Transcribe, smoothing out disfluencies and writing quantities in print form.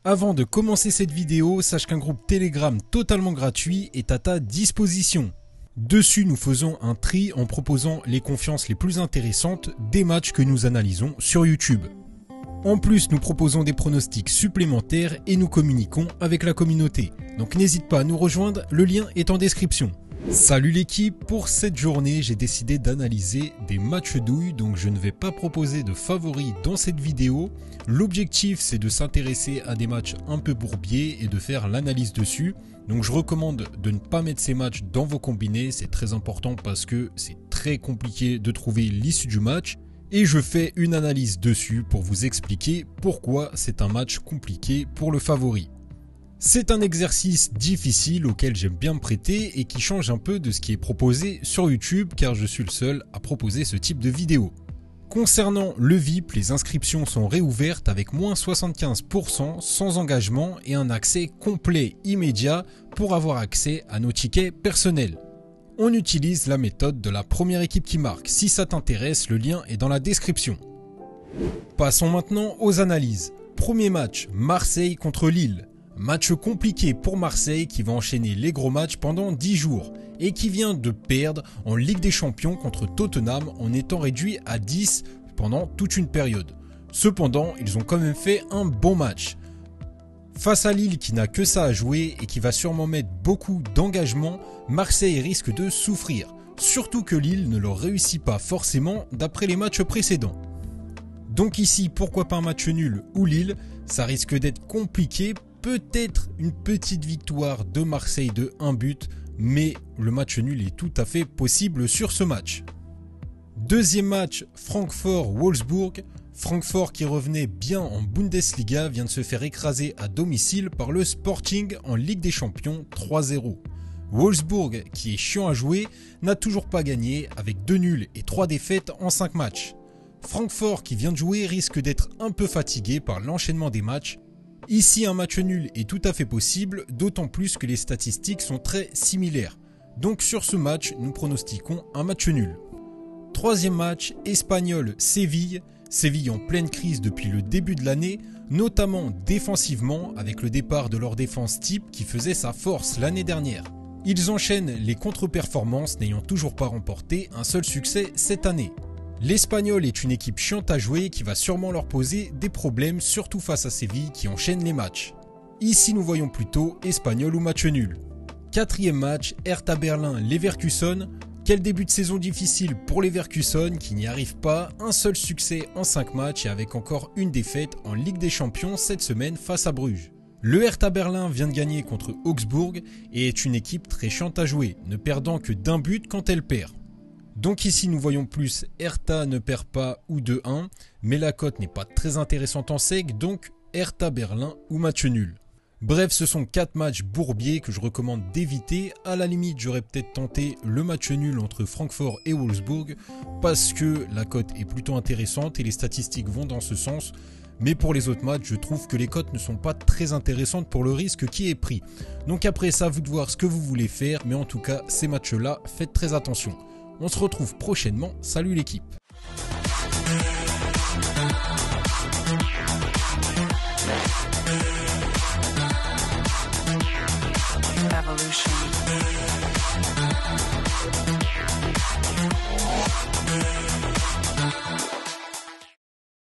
Avant de commencer cette vidéo, sache qu'un groupe Telegram totalement gratuit est à ta disposition. Dessus, nous faisons un tri en proposant les confiances les plus intéressantes des matchs que nous analysons sur YouTube. En plus, nous proposons des pronostics supplémentaires et nous communiquons avec la communauté. Donc n'hésite pas à nous rejoindre, le lien est en description. Salut l'équipe, pour cette journée, j'ai décidé d'analyser des matchs douilles, donc je ne vais pas proposer de favoris dans cette vidéo. L'objectif, c'est de s'intéresser à des matchs un peu bourbiers et de faire l'analyse dessus. Donc je recommande de ne pas mettre ces matchs dans vos combinés, c'est très important parce que c'est très compliqué de trouver l'issue du match. Et je fais une analyse dessus pour vous expliquer pourquoi c'est un match compliqué pour le favori. C'est un exercice difficile auquel j'aime bien me prêter et qui change un peu de ce qui est proposé sur YouTube car je suis le seul à proposer ce type de vidéo. Concernant le VIP, les inscriptions sont réouvertes avec moins 75% sans engagement et un accès complet immédiat pour avoir accès à nos tickets personnels. On utilise la méthode de la première équipe qui marque. Si ça t'intéresse, le lien est dans la description. Passons maintenant aux analyses. Premier match, Marseille contre Lille. Match compliqué pour Marseille qui va enchaîner les gros matchs pendant 10 jours et qui vient de perdre en Ligue des Champions contre Tottenham en étant réduit à 10 pendant toute une période. Cependant, ils ont quand même fait un bon match. Face à Lille qui n'a que ça à jouer et qui va sûrement mettre beaucoup d'engagement, Marseille risque de souffrir. Surtout que Lille ne leur réussit pas forcément d'après les matchs précédents. Donc ici, pourquoi pas un match nul ou Lille? Ça risque d'être compliqué. Peut-être une petite victoire de Marseille de 1 but, mais le match nul est tout à fait possible sur ce match. Deuxième match, Francfort-Wolfsburg. Francfort qui revenait bien en Bundesliga vient de se faire écraser à domicile par le Sporting en Ligue des Champions 3-0. Wolfsburg, qui est chiant à jouer, n'a toujours pas gagné avec 2 nuls et 3 défaites en 5 matchs. Francfort qui vient de jouer risque d'être un peu fatigué par l'enchaînement des matchs. Ici, un match nul est tout à fait possible, d'autant plus que les statistiques sont très similaires. Donc sur ce match, nous pronostiquons un match nul. Troisième match, Espanyol-Séville. Séville en pleine crise depuis le début de l'année, notamment défensivement avec le départ de leur défense type qui faisait sa force l'année dernière. Ils enchaînent les contre-performances n'ayant toujours pas remporté un seul succès cette année. L'Espagnol est une équipe chiante à jouer qui va sûrement leur poser des problèmes, surtout face à Séville qui enchaîne les matchs. Ici nous voyons plutôt Espanyol ou match nul. Quatrième match, Hertha Berlin-Leverkusen. Quel début de saison difficile pour Leverkusen qui n'y arrive pas, un seul succès en 5 matchs et avec encore une défaite en Ligue des Champions cette semaine face à Bruges. Le Hertha Berlin vient de gagner contre Augsbourg et est une équipe très chiante à jouer, ne perdant que d'1 but quand elle perd. Donc ici nous voyons plus Hertha ne perd pas ou 2-1, mais la cote n'est pas très intéressante en sec, donc Hertha Berlin ou match nul. Bref, ce sont 4 matchs bourbiers que je recommande d'éviter. À la limite, j'aurais peut-être tenté le match nul entre Francfort et Wolfsburg parce que la cote est plutôt intéressante et les statistiques vont dans ce sens. Mais pour les autres matchs, je trouve que les cotes ne sont pas très intéressantes pour le risque qui est pris. Donc après, c'est à vous de voir ce que vous voulez faire, mais en tout cas, ces matchs-là, faites très attention. On se retrouve prochainement. Salut l'équipe!